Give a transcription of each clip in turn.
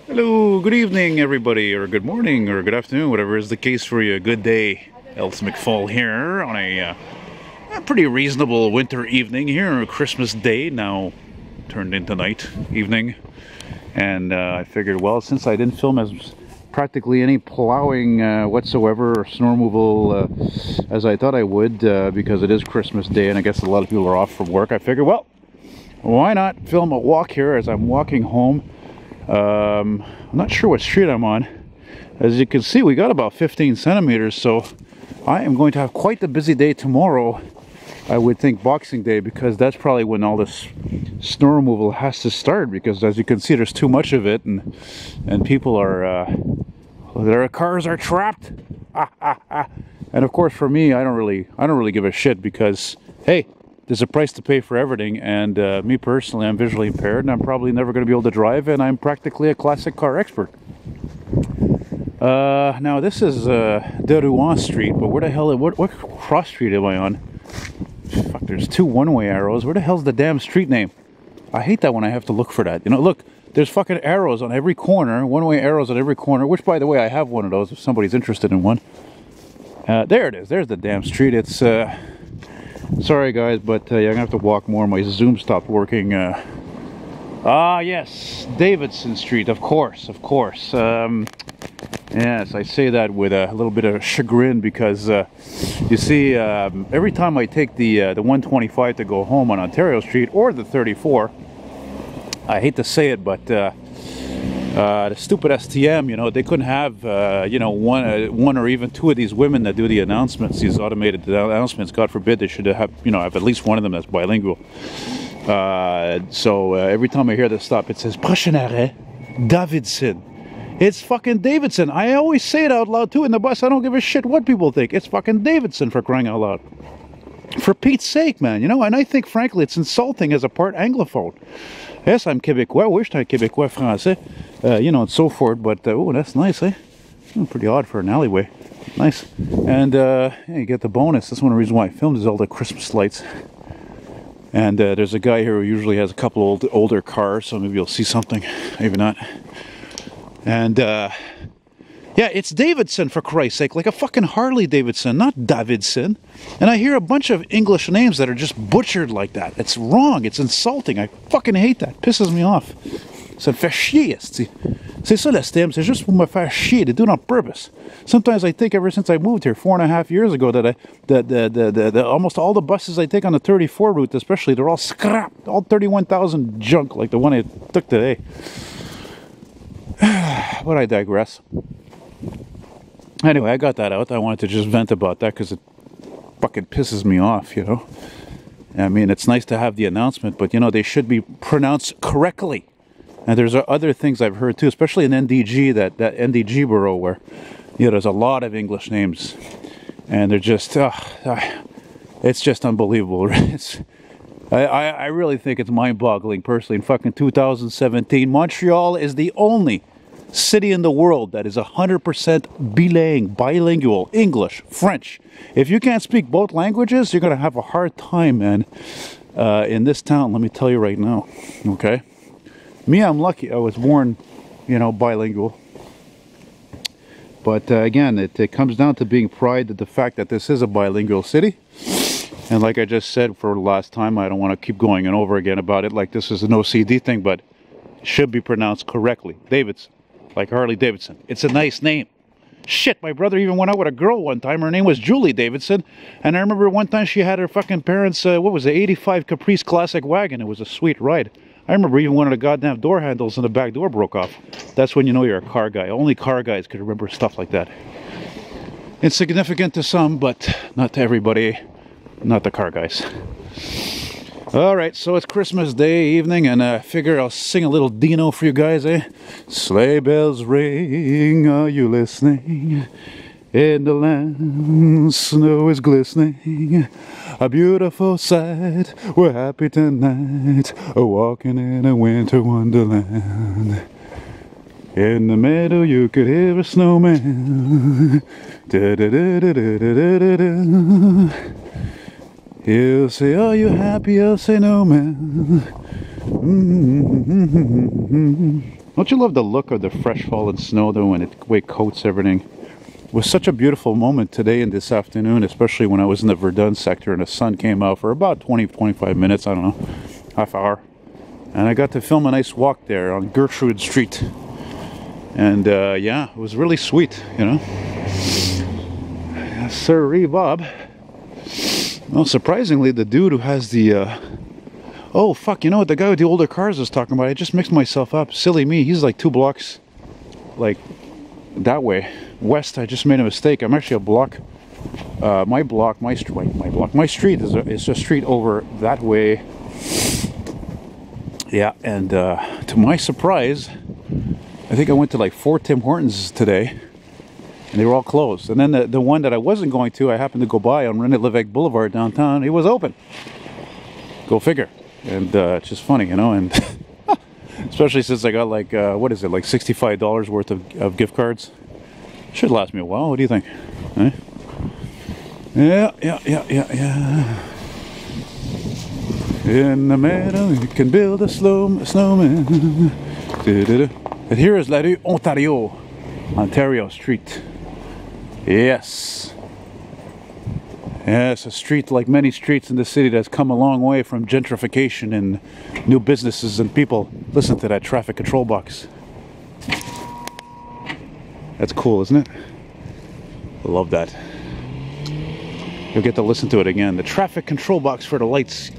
Hello, good evening everybody, or good morning, or good afternoon, whatever is the case for you. Good day. Elton McFall here on a pretty reasonable winter evening here, Christmas Day, now turned into night, evening. And I figured, well, since I didn't film as practically any plowing whatsoever or snow removal as I thought I would, because it is Christmas Day and I guess a lot of people are off from work, I figured, well, why not film a walk here as I'm walking home. I'm not sure what street I'm on. As you can see, we got about 15 centimeters, so I am going to have quite the busy day tomorrow. I would think Boxing Day, because that's probably when all this snow removal has to start, because as you can see, there's too much of it, and people are their cars are trapped. And of course, for me, I don't really give a shit, because hey, there's a price to pay for everything, and me personally, I'm visually impaired, and I'm probably never going to be able to drive, and I'm practically a classic car expert. Now this is De Rouen Street, but where the hell, what cross street am I on? Fuck, there's two one-way arrows. Where the hell's the damn street name? I hate that when I have to look for that. You know, look, there's fucking arrows on every corner, one-way arrows on every corner, which, by the way, I have one of those if somebody's interested in one. There it is. There's the damn street. It's, sorry guys, but I'm gonna have to walk more. My Zoom stopped working. Yes, Davidson Street, of course. Yes, I say that with a little bit of chagrin, because you see, every time I take the 125 to go home on Ontario Street, or the 34, I hate to say it, but the stupid STM, you know, they couldn't have, you know, one or even two of these women that do the announcements, these automated announcements. God forbid they should have, you know, have at least one of them that's bilingual. So every time I hear this stop, it says prochain arrêt, Davidson. It's fucking Davidson. I always say it out loud too in the bus. I don't give a shit what people think. It's fucking Davidson, for crying out loud. For Pete's sake, man, you know, and I think, frankly, it's insulting as a part Anglophone. Yes, I'm Québécois. Oui, je suis un Québécois français. You know, and so forth. But, oh, that's nice, eh? Pretty odd for an alleyway. Nice. And, yeah, you get the bonus. That's one of the reasons why I filmed, is all the Christmas lights. And there's a guy here who usually has a couple older cars, so maybe you'll see something. Maybe not. And, yeah, it's Davidson, for Christ's sake, like a fucking Harley Davidson, not Davidson. And I hear a bunch of English names that are just butchered like that. It's wrong, it's insulting, I fucking hate that, it pisses me off. Ça me fait chier, c'est ça le STM, c'est juste pour me faire chier, they do it on purpose. Sometimes I think, ever since I moved here 4.5 years ago, that almost all the buses I take on the 34 route, especially, they're all scrapped, all 31,000 junk, like the one I took today. But I digress. Anyway, I got that out. I wanted to just vent about that because it fucking pisses me off, you know. I mean, it's nice to have the announcement, but, you know, they should be pronounced correctly. And there's other things I've heard too, especially in NDG, that NDG borough, where, you know, there's a lot of English names. And they're just, it's just unbelievable. I really think it's mind-boggling, personally. In fucking 2017, Montreal is the only city in the world that is 100% bilingual, English, French. If you can't speak both languages, you're going to have a hard time, man, in this town, let me tell you right now, okay? Me, I'm lucky. I was born, you know, bilingual. But again, it comes down to being pride at the fact that this is a bilingual city. And like I just said for the last time, I don't want to keep going and over again about it like this is an OCD thing, but it should be pronounced correctly. Davidson, like Harley Davidson. It's a nice name. Shit, my brother even went out with a girl one time. Her name was Julie Davidson. And I remember one time she had her fucking parents, what was it, 85 Caprice Classic wagon. It was a sweet ride. I remember even one of the goddamn door handles in the back door broke off. That's when you know you're a car guy. Only car guys could remember stuff like that. Insignificant to some, but not to everybody. Not the car guys. Alright, so it's Christmas Day evening, and I figure I'll sing a little Dino for you guys, eh? Sleigh bells ring, are you listening? In the land, snow is glistening. A beautiful sight, we're happy tonight, walking in a winter wonderland. In the meadow you could hear a snowman. Da da da da da da da da. He'll say, are you happy? I'll say, no, man. Don't you love the look of the fresh fallen snow though, when it way coats everything? It was such a beautiful moment today and this afternoon, especially when I was in the Verdun sector and the sun came out for about 20-25 minutes, I don't know, half hour. And I got to film a nice walk there on Gertrude Street. And yeah, it was really sweet, you know. Yes, sir, Bob. Well, surprisingly, the dude who has the oh fuck, you know what, the guy with the older cars was talking about, I just mixed myself up, silly me. He's like 2 blocks like that way west. I just made a mistake. I'm actually a block, my street is a street over that way. Yeah, and to my surprise, I think I went to like 4 Tim Hortons today, and they were all closed. And then the one that I wasn't going to, I happened to go by on René Lévesque Boulevard downtown. It was open. Go figure. And it's just funny, you know, and especially since I got like, what is it, like $65 worth of gift cards. Should last me a while. What do you think? Eh? Yeah. In the meadow, you can build a snowman. And here is La Rue Ontario Street. Yes. Yes, a street like many streets in the city that's come a long way from gentrification and new businesses and people. Listen to that traffic control box. That's cool, isn't it? I love that. You'll get to listen to it again. The traffic control box for the lights.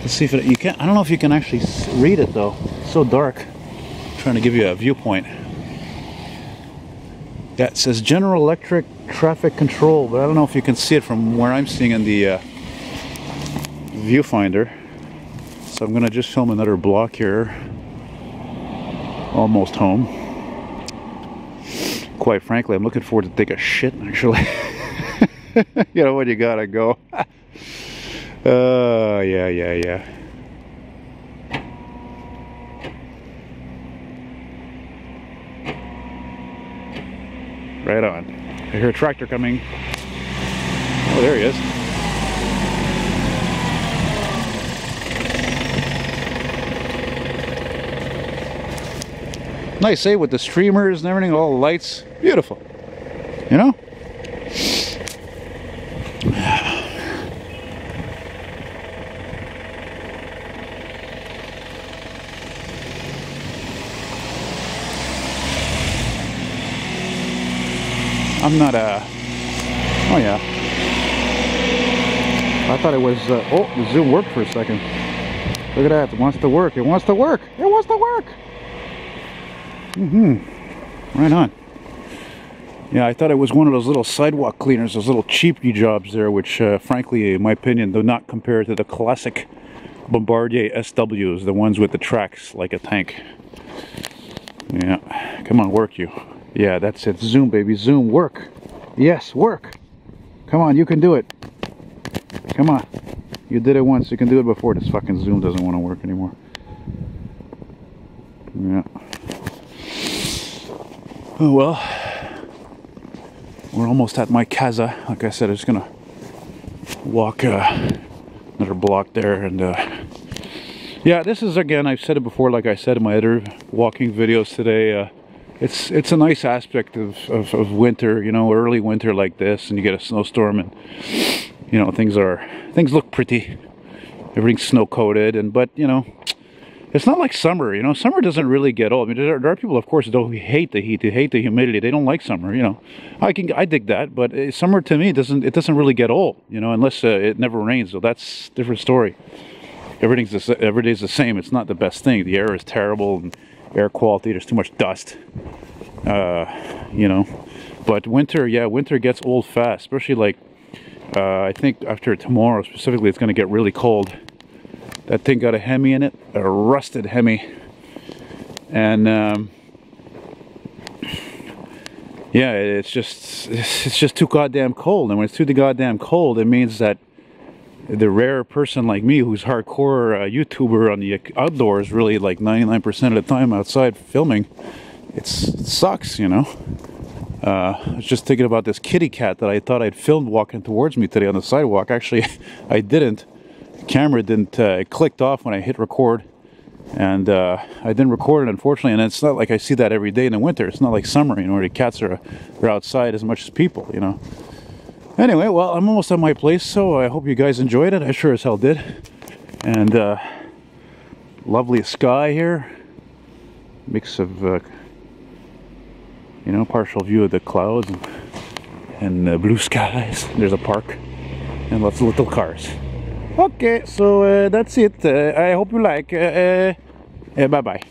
Let's see if you can. I don't know if you can actually read it though. It's so dark. I'm trying to give you a viewpoint. Yeah, it says General Electric traffic control, but I don't know if you can see it from where I'm seeing in the viewfinder. So I'm gonna just film another block here. Almost home. Quite frankly, I'm looking forward to take a shit, actually. You know, when you gotta go. Yeah. Right on. I hear a tractor coming. Oh, there he is. Nice, eh? With the streamers and everything, all the lights. Beautiful. You know? I'm not oh yeah. I thought it was, oh, the Zoom worked for a second. Look at that, it wants to work, it wants to work, it wants to work! Right on. Yeah, I thought it was one of those little sidewalk cleaners, those little cheapy jobs there, which frankly, in my opinion, do not compare to the classic Bombardier SWs, the ones with the tracks like a tank. Yeah, come on, work you. Yeah, that's it. Zoom, baby. Zoom. Work. Yes, work. Come on, you can do it. Come on. You did it once. You can do it before. This fucking Zoom doesn't want to work anymore. Yeah. Oh, well. We're almost at my casa. Like I said, I'm just going to walk another block there. And, yeah, this is, again, I've said it before, like I said in my other walking videos today, it's a nice aspect of winter, you know, early winter like this, and you get a snowstorm, and you know, things look pretty, everything's snow coated, but you know, it's not like summer. You know, summer doesn't really get old. I mean, there are people, of course, who hate the heat, they hate the humidity, they don't like summer. You know, I dig that, but summer to me it doesn't really get old. You know, unless it never rains. So that's a different story. Every day's the same. It's not the best thing. The air is terrible. And air quality, there's too much dust, you know. But winter, yeah, winter gets old fast, especially like I think after tomorrow specifically, it's going to get really cold. That thing got a Hemi in it, a rusted Hemi, and yeah, it's just too goddamn cold. And when it's too goddamn cold, it means that the rare person like me who's hardcore YouTuber on the outdoors, really like 99% of the time outside filming, it sucks, you know. I was just thinking about this kitty cat that I thought I'd filmed walking towards me today on the sidewalk. Actually, I didn't. The camera didn't, it clicked off when I hit record. And I didn't record it, unfortunately, and it's not like I see that every day in the winter. It's not like summer, you know, where the cats are outside as much as people, you know. Anyway, well, I'm almost at my place, so I hope you guys enjoyed it. I sure as hell did. And lovely sky here. Mix of, you know, partial view of the clouds and blue skies. There's a park and lots of little cars. Okay, so that's it. I hope you like. Bye-bye.